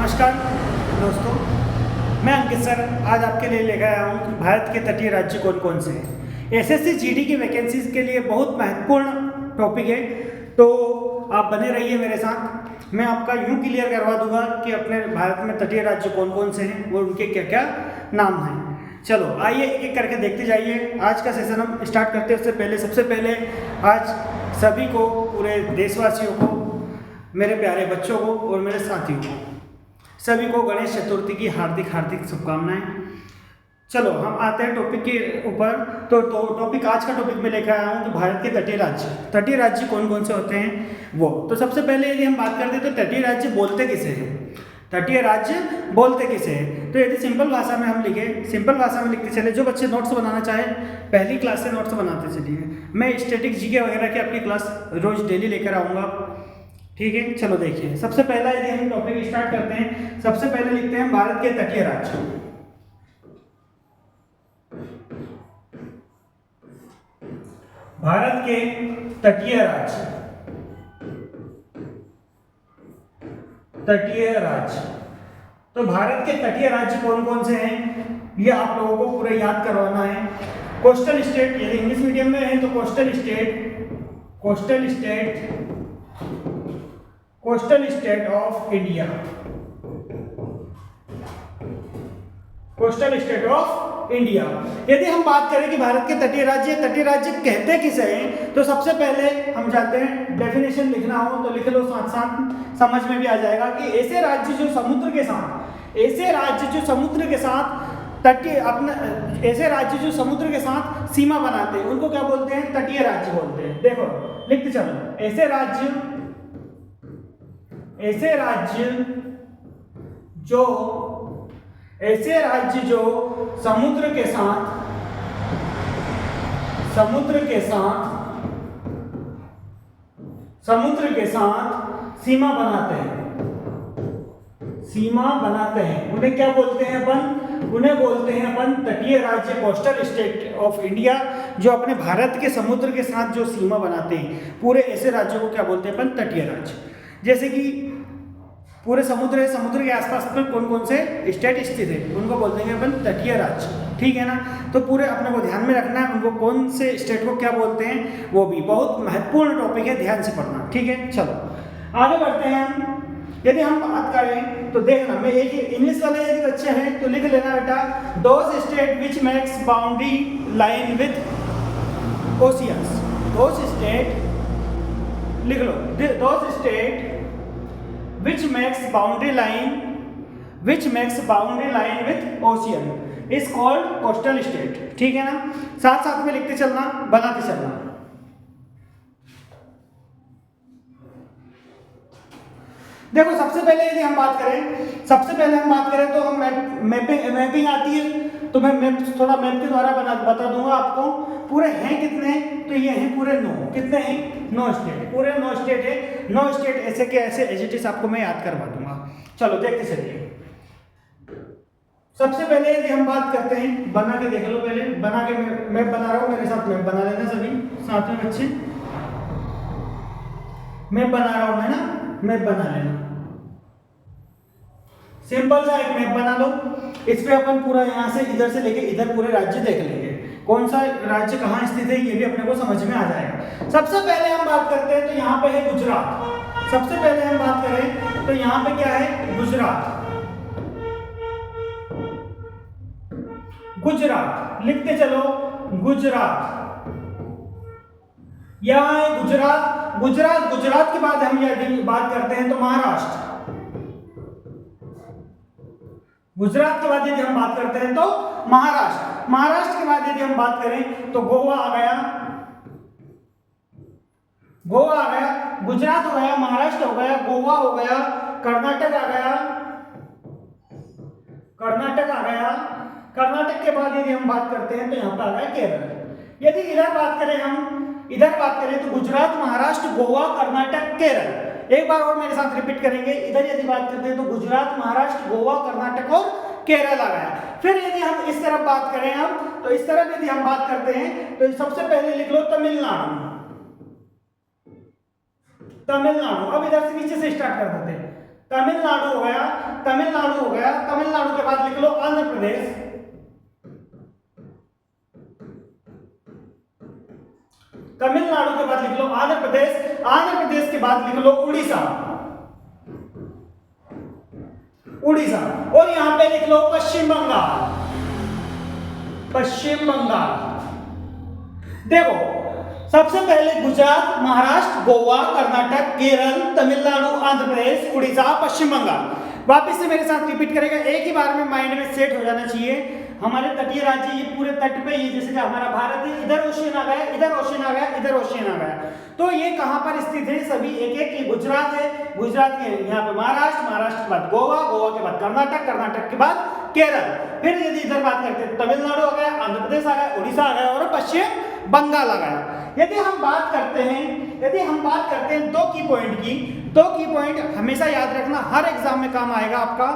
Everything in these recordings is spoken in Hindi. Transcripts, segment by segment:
नमस्कार दोस्तों, मैं अंकित सर आज आपके लिए लेकर आया हूँ कि भारत के तटीय राज्य कौन कौन से हैं। एसएससी जीडी की वैकेंसीज के लिए बहुत महत्वपूर्ण टॉपिक है, तो आप बने रहिए मेरे साथ। मैं आपका यूँ क्लियर करवा दूंगा कि अपने भारत में तटीय राज्य कौन कौन से हैं, वो उनके क्या क्या नाम हैं। चलो आइए एक एक करके देखते जाइए। आज का सेशन हम स्टार्ट करते हैं। उससे पहले सबसे पहले आज सभी को, पूरे देशवासियों को, मेरे प्यारे बच्चों को और मेरे साथियों को, सभी को गणेश चतुर्थी की हार्दिक हार्दिक शुभकामनाएं। चलो हम आते हैं टॉपिक के ऊपर। तो टॉपिक, आज का टॉपिक मैं लेकर आया हूँ कि भारत के तटीय राज्य कौन कौन से होते हैं वो। तो सबसे पहले यदि हम बात करते हैं तो तटीय राज्य बोलते किसे हैं, तटीय राज्य बोलते किसे हैं। तो यदि सिंपल भाषा में हम सिंपल भाषा में लिखते चले, जो बच्चे नोट्स बनाना चाहे पहली क्लास से नोट्स बनाते चलिए। मैं स्टैटिक जीके वगैरह की अपनी क्लास रोज डेली लेकर आऊँगा, ठीक है। चलो देखिए, सबसे पहला यदि हम टॉपिक स्टार्ट करते हैं, सबसे पहले लिखते हैं भारत के तटीय राज्य। भारत के तटीय राज्य, तटीय राज्य। तो भारत के तटीय राज्य कौन कौन से हैं, ये आप लोगों को पूरा याद करवाना है। कोस्टल स्टेट, यदि इंग्लिश मीडियम में है तो coastal state of India, coastal state of India. यदि हम बात करें कि भारत के तटीय राज्य कहते किसे हैं, तो सबसे पहले हम जाते हैं, डेफिनेशन लिखना हो तो लिख लो, साथ साथ समझ में भी आ जाएगा कि ऐसे राज्य जो समुद्र के साथ, ऐसे राज्य जो समुद्र के साथ तटीय, अपना ऐसे राज्य जो समुद्र के साथ सीमा बनाते हैं उनको क्या बोलते हैं, तटीय राज्य बोलते हैं। देखो लिखते चलो, ऐसे राज्य जो समुद्र के साथ सीमा बनाते हैं, उन्हें क्या बोलते हैं अपन, उन्हें बोलते हैं अपन तटीय राज्य, कोस्टल स्टेट ऑफ इंडिया। जो अपने भारत के समुद्र के साथ जो सीमा बनाते हैं, पूरे ऐसे राज्यों को क्या बोलते हैं अपन, तटीय राज्य। जैसे कि पूरे समुद्र है, समुद्र के आसपास पर कौन कौन से स्टेट स्थित है, उनको बोलते हैं अपन तटीय राज्य, ठीक है ना। तो पूरे अपने को ध्यान में रखना है, उनको कौन से स्टेट को क्या बोलते हैं, वो भी बहुत महत्वपूर्ण टॉपिक है, ध्यान से पढ़ना, ठीक है। चलो आगे बढ़ते हैं हम। यदि हम बात करें तो देखना, मैं एक इंग्लिश वाले यदि बच्चे हैं तो लिख लेना बेटा, those state which makes boundary line with oceans. Those state लिख लो, those state which makes boundary line with ocean is called coastal state, ठीक है ना। साथ साथ में लिखते चलना, बनाते चलना। देखो सबसे पहले यदि हम बात करें तो हम मैपिंग आती है, तो मैं थोड़ा मैप के द्वारा बता दूंगा आपको। पूरे हैं कितने, तो ये हैं पूरे 9, कितने हैं, 9 स्टेट, पूरे 9 स्टेट है। 9 स्टेट ऐसे के ऐसे एजिटिस आपको मैं याद करवा दूंगा। चलो देखते चलिए। सबसे पहले यदि हम बात करते हैं, बना के देख लो, पहले बना के मैप बना रहा हूं, मेरे साथ मैप बना लेना सभी साथ में बच्चे। मैप बना रहा हूं मैं ना, मैप बना लेना, सिंपल सा एक मैप बना लो। इस पे अपन पूरा यहाँ से इधर से लेके इधर पूरे राज्य देख लेंगे, कौन सा राज्य कहाँ स्थित है, ये भी अपने को समझ में आ जाएगा। सबसे पहले हम बात करते हैं तो यहाँ पे है गुजरात। सबसे पहले हम बात करें तो यहाँ पे क्या है, गुजरात लिखते चलो, गुजरात, यहाँ है गुजरात के बाद हम यदि बात करते हैं तो महाराष्ट्र। गुजरात के बाद यदि हम बात करते हैं तो महाराष्ट्र के बाद यदि हम बात करें तो गोवा आ गया, गुजरात हो गया, महाराष्ट्र हो गया, गोवा हो गया, कर्नाटक आ गया, कर्नाटक के बाद यदि हम बात करते हैं तो यहाँ पर आ गया केरल। यदि इधर बात करें तो गुजरात, महाराष्ट्र, गोवा, कर्नाटक, केरल। एक बार और मेरे साथ रिपीट करेंगे। इधर यदि बात करते हैं तो गुजरात, महाराष्ट्र, गोवा, कर्नाटक और केरल आ गया। फिर यदि हम इस तरफ बात करें, हम तो इस तरफ यदि हम बात करते हैं तो सबसे पहले लिख लो तमिलनाडु। अब इधर से नीचे से स्टार्ट कर देते हैं। तमिलनाडु हो गया, तमिलनाडु हो गया, तमिलनाडु के बाद लिख लो आंध्र प्रदेश, तमिलनाडु के बाद लिख लो आंध्र प्रदेश, आंध्र प्रदेश के बाद लिख लो उड़ीसा, उड़ीसा, और यहां पे लिख लो पश्चिम बंगाल, पश्चिम बंगाल। देखो सबसे पहले गुजरात, महाराष्ट्र, गोवा, कर्नाटक, केरल, तमिलनाडु, आंध्र प्रदेश, उड़ीसा, पश्चिम बंगाल। वापस से मेरे साथ रिपीट करेगा, एक ही बार में माइंड में सेट हो जाना चाहिए। हमारे तटीय राज्य ये पूरे तट पे, ये जैसे कि हमारा भारत है, इधर ओशियन आ गया, इधर ओशियन आ गया, इधर ओशियन आ गया, तो ये कहां पर स्थित है सभी एक एक। ये गुजरात है, गुजरात के यहाँ पे महाराष्ट्र, महाराष्ट्र के बाद गोवा, गोवा के बाद कर्नाटक, कर्नाटक के बाद केरल। फिर यदि इधर बात करते हैं तमिलनाडु आ गया, आंध्र प्रदेश आ गया, उड़ीसा आ गया और पश्चिम बंगाल आ गया। यदि हम बात करते हैं दो की पॉइंट की, दो की पॉइंट हमेशा याद रखना, हर एग्जाम में काम आएगा आपका।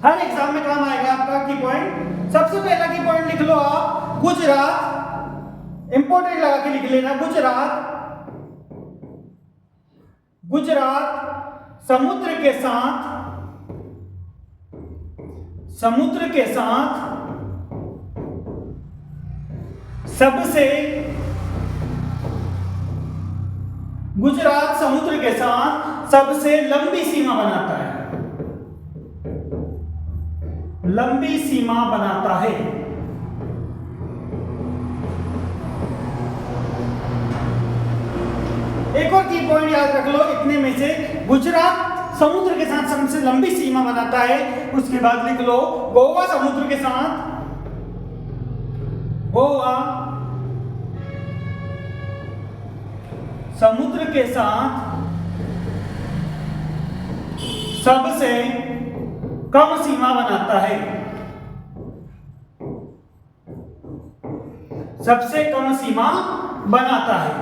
हर एग्जाम में काम आएगा आपका की पॉइंट। सबसे पहला की पॉइंट लिख लो आप गुजरात, इंपोर्टेंट लगा के लिख लेना गुजरात, गुजरात समुद्र के साथ, समुद्र के साथ सबसे, गुजरात समुद्र के साथ सबसे लंबी सीमा बनाता है, लंबी सीमा बनाता है। एक और की पॉइंट याद रख लो इतने में से, गुजरात समुद्र के साथ सबसे लंबी सीमा बनाता है। उसके बाद लिख लो गोवा समुद्र के साथ, गोवा समुद्र के साथ सबसे कम सीमा बनाता है, सबसे कम सीमा बनाता है।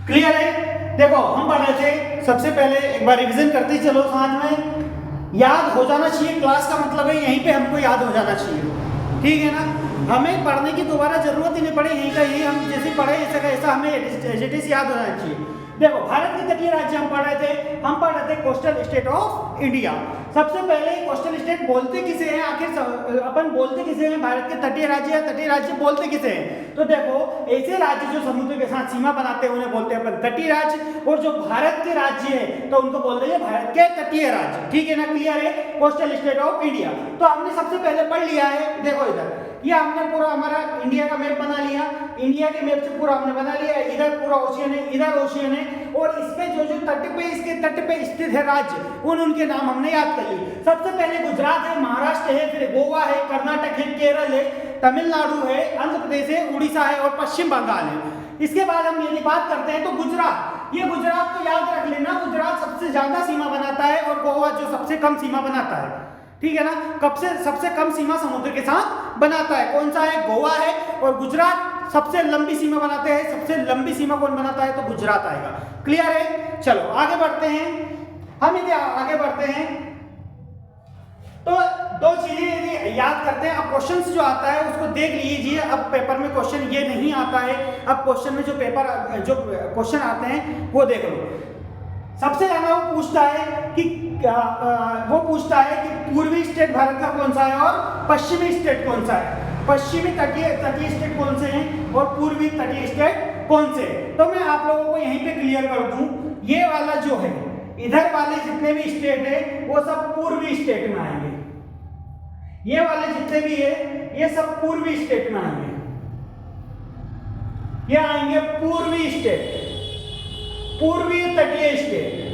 क्लियर है? देखो हम पढ़ रहे थे, सबसे पहले एक बार रिवीजन करते चलो साथ में, याद हो जाना चाहिए। क्लास का मतलब है यहीं पे हमको याद हो जाना चाहिए, ठीक है ना? हमें पढ़ने की दोबारा जरूरत ही नहीं पड़े, यहीं का यही हम जैसे पढ़े ऐसा का ऐसा हमें एजिटिस याद होना चाहिए। देखो भारत के तटीय राज्य हम पढ़ रहे थे कोस्टल स्टेट ऑफ इंडिया। सबसे पहले कोस्टल स्टेट बोलते किसे हैं, आखिर अपन बोलते किसे हैं? भारत के तटीय राज्य या तटीय राज्य बोलते किसे हैं? तो देखो ऐसे राज्य जो समुद्र के साथ सीमा बनाते हैं उन्हें बोलते हैं अपन तटीय राज्य, और जो भारत के राज्य है तो उनको बोलते हैं भारत के तटीय राज्य, ठीक है ना? क्लियर है? कोस्टल स्टेट ऑफ इंडिया तो हमने सबसे पहले पढ़ लिया है। देखो इधर ये हमने पूरा हमारा इंडिया का मैप बना लिया, इंडिया के मैप से पूरा हमने बना लिया, इधर पूरा ओशियन है, इधर ओशियन है, और इसमें जो जो तट पे, इसके तट पे स्थित है राज्य, उनके नाम हमने याद कर लिए। सबसे पहले गुजरात है, महाराष्ट्र है, फिर गोवा है, कर्नाटक है, केरल है, तमिलनाडु है, आंध्र प्रदेश है, उड़ीसा है और पश्चिम बंगाल है। इसके बाद हम यदि बात करते हैं तो गुजरात, ये गुजरात को याद रख लेना, गुजरात सबसे ज्यादा सीमा बनाता है और गोवा जो सबसे कम सीमा बनाता है, ठीक है ना? कब से सबसे कम सीमा समुद्र के साथ बनाता है, कौन सा है? गोवा है। और गुजरात सबसे लंबी सीमा बनाते हैं, सबसे लंबी सीमा कौन बनाता है? तो गुजरात आएगा। क्लियर है? चलो आगे बढ़ते हैं। हम यदि आगे बढ़ते हैं तो दो चीजें यदि याद करते हैं। अब क्वेश्चंस जो आता है उसको देख लीजिए। अब पेपर में क्वेश्चन ये नहीं आता है, अब क्वेश्चन में जो क्वेश्चन आते हैं वो देख लो। सबसे ज्यादा वो पूछता है कि पूर्वी स्टेट भारत का कौन सा है और पश्चिमी स्टेट कौन सा है, पश्चिमी तटीय स्टेट कौन से हैं और पूर्वी तटीय स्टेट कौन से हैं। तो मैं आप लोगों को यहीं पे क्लियर कर दूं, ये वाला जो है, इधर वाले जितने भी स्टेट है वो सब पूर्वी स्टेट में आएंगे, ये वाले जितने भी है ये सब पूर्वी स्टेट में आएंगे, ये आएंगे पूर्वी स्टेट, पूर्वी तटीय स्टेट,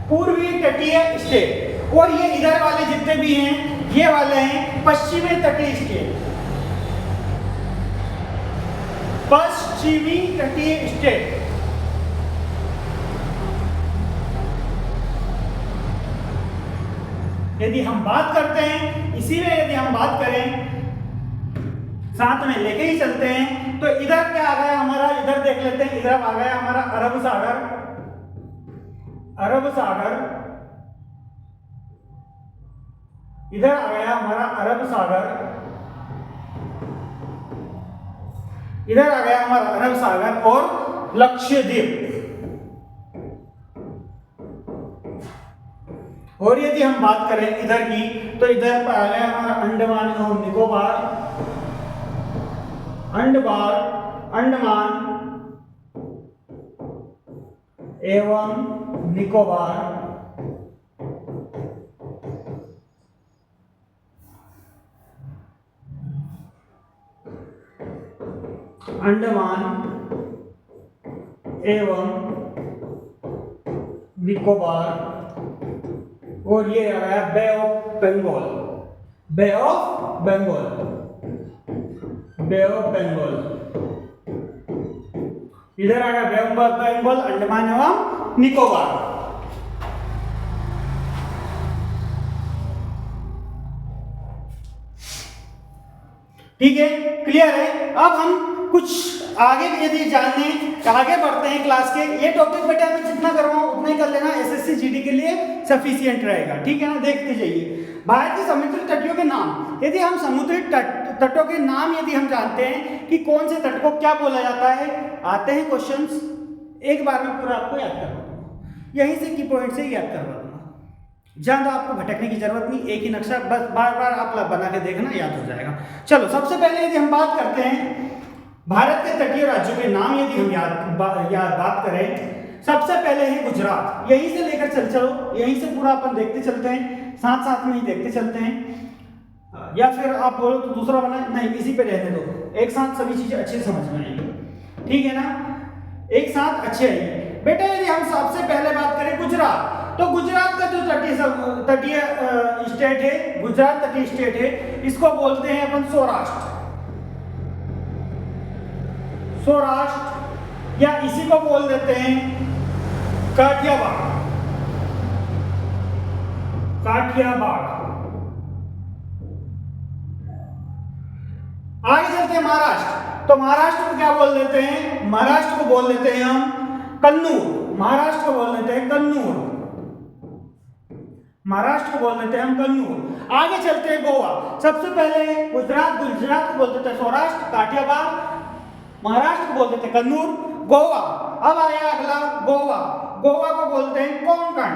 पूर्वी तटीय स्टेट। और ये इधर वाले जितने भी हैं ये वाले हैं पश्चिमी तटीय स्टेट, पश्चिमी तटीय स्टेट। यदि हम बात करते हैं, इसी में यदि हम बात करें, साथ में लेके ही चलते हैं, तो इधर क्या आ गया हमारा, इधर देख लेते हैं, इधर आ गया हमारा अरब सागर, अरब सागर, इधर आ गया हमारा अरब सागर, इधर आ गया हमारा अरब सागर और लक्षद्वीप। और यदि हम बात करें इधर की, तो इधर पर आ गया हमारा अंडमान एवं निकोबार, अंडमान एवं निकोबार, अंडमान एवं निकोबार। और ये आ गया Bay of Bengal, Bay of Bengal, Bay of Bengal. इधर आ गया बे ऑफ बंगाल, अंडमान एवं निकोबार। ठीक है, क्लियर है। अब हम कुछ आगे यदि जानने आगे बढ़ते हैं क्लास के, ये टॉपिक बेटा मैं जितना करवाऊं उतना ही कर लेना, एसएससी जीडी के लिए सफिशिएंट रहेगा। ठीक है ना, देखते जाइए। भारत के समुद्री तटों के नाम, यदि हम समुद्री तटों के नाम यदि हम जानते हैं कि कौन से तट को क्या बोला जाता है, आते हैं क्वेश्चंस, एक बार में पूरा आपको याद करवा दूंगा, यहीं से की पॉइंट से याद करवा दूंगा, ज्यादा आपको भटकने की जरूरत नहीं, एक ही नक्शा बस बार बार आप बना के देखना, याद हो जाएगा। चलो, सबसे पहले यदि हम बात करते हैं भारत के तटीय राज्यों के नाम, यदि हम बात करें, सबसे पहले है गुजरात। यहीं से लेकर चलो, यहीं से पूरा अपन देखते चलते हैं, साथ साथ में ही देखते चलते हैं, या फिर आप बोलो तो दूसरा बना, नहीं इसी पे रहने दो, एक साथ सभी चीजें अच्छे से समझ में आएंगी। ठीक है ना, एक साथ अच्छे आएंगे। बेटा यदि हम सबसे पहले बात करें गुजरात, तो गुजरात का जो तटीय स्टेट है, गुजरात तटीय स्टेट है, इसको बोलते हैं अपन सौराष्ट्र, सौराष्ट्र, या इसी को बोल देते हैं काठियावाड़, काठियावाड़। आगे चलते हैं महाराष्ट्र, तो महाराष्ट्र को क्या बोल देते हैं, महाराष्ट्र को बोल देते हैं हम कन्नूर, महाराष्ट्र को बोल देते हैं कन्नूर, महाराष्ट्र को बोल देते हैं हम कन्नूर। आगे चलते हैं गोवा, सबसे पहले गुजरात को बोल देते हैं सौराष्ट्र, काठियावाड़, महाराष्ट्र को बोल देते हैं कन्नूर, गोवा। अब आया अगला गोवा, गोवा को बोलते हैं कोंकण,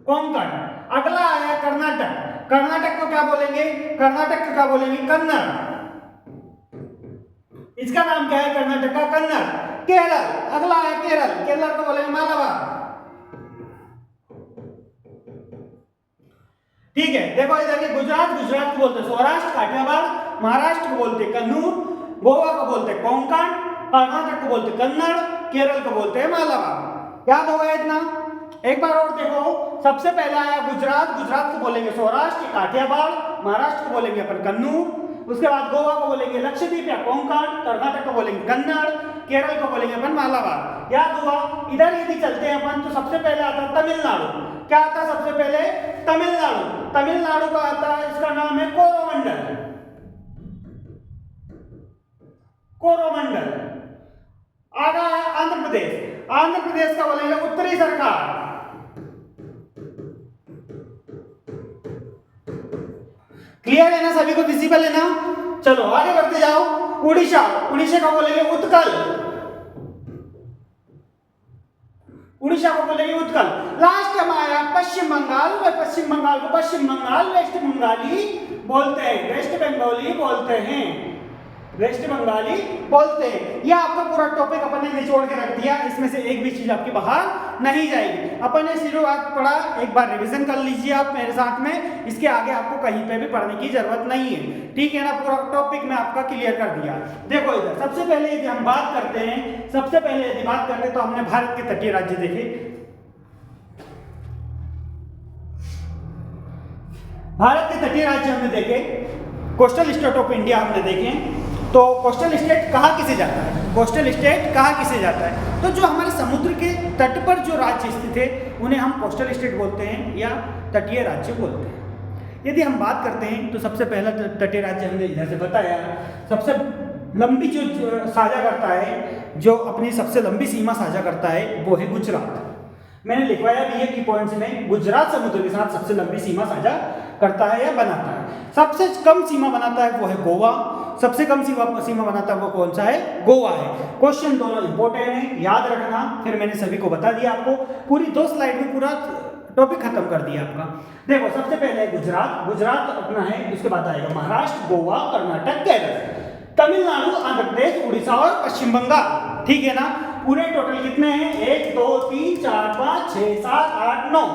कोंकण। अगला आया कर्नाटक, कर्नाटक को क्या बोलेंगे, कर्नाटक को क्या बोलेंगे, कन्नड़, इसका नाम क्या है कर्नाटक का, कन्नड़। केरल, अगला है केरल, केरल को बोलेंगे मालाबार। ठीक है, देखो इधर के गुजरात को बोलते हैं सौराष्ट्र, काठियावाड़, महाराष्ट्र को बोलते हैं कन्नूर, गोवा को बोलते हैं कोंकण, कर्नाटक को बोलते हैं कन्नड़, केरल को बोलते हैं मालाबार। याद होगा इतना? एक बार और देखो, सबसे पहला आया गुजरात, गुजरात को बोलेंगे सौराष्ट्र, काठियावाड़, महाराष्ट्र को बोलेंगे अपन कन्नूर, उसके बाद गोवा को बोलेंगे लक्षद्वीप या कोंकण, कर्नाटक को बोलेंगे कन्नड़, केरल को बोलेंगे अपन मालाबार। याद हुआ? इधर यदि चलते हैं अपन तो सबसे पहले आता है तमिलनाडु। क्या आता है सबसे पहले? तमिलनाडु। तमिलनाडु का आता है, इसका नाम है कोरोमंडल, कोरोमंडल। आगा है आंध्र प्रदेश, आंध्र प्रदेश का बोलेंगे उत्तरी सरकार। क्लियर है ना, सभी को विजिबल है ना? चलो आगे बढ़ते जाओ। उड़ीसा, उड़ीसा का बोलेंगे उत्कल, उड़ीसा को बोलेंगे उत्कल। लास्ट में आया पश्चिम बंगाल, पश्चिम बंगाल को पश्चिम बंगाल, वेस्ट बंगाली बोलते हैं, वेस्ट बंगाली बोलते हैं, वेस्ट बंगाली बोलते हैं। यह आपका पूरा टॉपिक अपन ने निचोड़ के रख दिया, इसमें से एक भी चीज आपकी बाहर नहीं जाएगी। अपन ने शुरुआत पढ़ा, एक बार रिवीजन कर लीजिए आप मेरे साथ में, इसके आगे आपको कहीं पे भी पढ़ने की जरूरत नहीं है। ठीक है ना, पूरा टॉपिक मैं आपका क्लियर कर दिया। देखो इधर सबसे पहले यदि हम बात करते हैं, सबसे पहले यदि बात करते हैं तो हमने भारत के तटीय राज्य देखे। भारत के तटीय राज्य हमने देखे, कोस्टल स्टेट ऑफ इंडिया हमने देखे। तो कोस्टल स्टेट कहाँ किसे जाता है, कोस्टल स्टेट कहाँ किसे जाता है? तो जो हमारे समुद्र के तट पर जो राज्य स्थित है उन्हें हम कोस्टल स्टेट बोलते हैं या तटीय राज्य बोलते हैं। यदि हम बात करते हैं तो सबसे पहला तटीय राज्य हमने इधर से बताया, सबसे लंबी जो साझा करता है, जो अपनी सबसे लंबी सीमा साझा करता है वो है गुजरात। मैंने लिखवाया भी है की पॉइंट्स में। गुजरात समुद्र के साथ सबसे लंबी सीमा साझा करता है या बनाता है। सबसे कम सीमा बनाता है वो है गोवा, सबसे कम सीमा बनाता है वो कौन सा है, गोवा है। क्वेश्चन दोनों इंपॉर्टेंट है, याद रखना। फिर मैंने सभी को बता दिया, आपको पूरी 2 स्लाइड में पूरा टॉपिक खत्म कर दिया आपका। देखो सबसे पहले है गुजरात, गुजरात अपना है, उसके बाद आएगा महाराष्ट्र, गोवा, कर्नाटक, केरल, तमिलनाडु, आंध्र प्रदेश, उड़ीसा और पश्चिम बंगाल। ठीक है ना। पूरे टोटल कितने हैं, 1 2 3 4 5 6 7 8 9।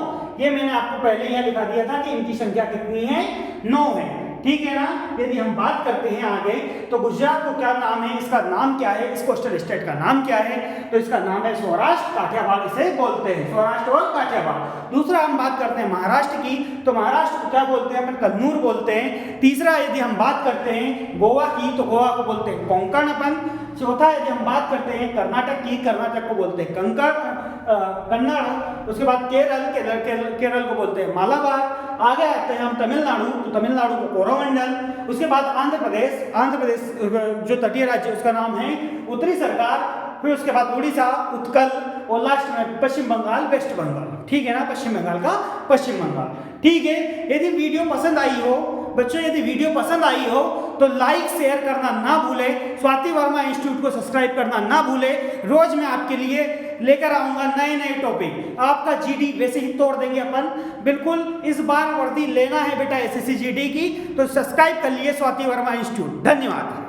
ये मैंने आपको पहले यहाँ लिखा दिया था कि इनकी संख्या कितनी है, 9 है। ठीक है ना। यदि हम बात करते हैं आगे, तो गुजरात को क्या नाम है, इसका नाम क्या है, इस कोस्टल स्टेट का नाम क्या है, तो इसका नाम है सौराष्ट्र काठियावाड़, इसे बोलते हैं सौराष्ट्र और काठियावाड़। दूसरा हम बात करते हैं महाराष्ट्र की, तो महाराष्ट्र को क्या बोलते हैं, अपन कन्नूर बोलते हैं। तीसरा यदि हम बात करते हैं गोवा की, तो गोवा को बोलते हैं कोंकण अपन। चौथा यदि हम बात करते हैं कर्नाटक की, कर्नाटक को बोलते हैं कन्नड़। उसके बाद केरल को बोलते हैं मालाबार। आगे आते हैं हम तमिलनाडु, तो तमिलनाडु को कोरोमंडल। उसके बाद आंध्र प्रदेश जो तटीय राज्य है उसका नाम है उत्तरी सरकार। फिर उसके बाद उड़ीसा, उत्कल, और लास्ट में पश्चिम बंगाल, वेस्ट बंगाल। ठीक है ना, पश्चिम बंगाल का पश्चिम बंगाल। ठीक है। यदि वीडियो पसंद आई हो बच्चों, यदि वीडियो पसंद आई हो तो लाइक शेयर करना ना भूले, स्वाति वर्मा इंस्टीट्यूट को सब्सक्राइब करना ना भूले। रोज मैं आपके लिए लेकर आऊंगा नए नए टॉपिक। आपका जीडी वैसे ही तोड़ देंगे अपन, बिल्कुल। इस बार वर्दी लेना है बेटा एसएससी जीडी की, तो सब्सक्राइब कर लिए स्वाति वर्मा इंस्टीट्यूट। धन्यवाद।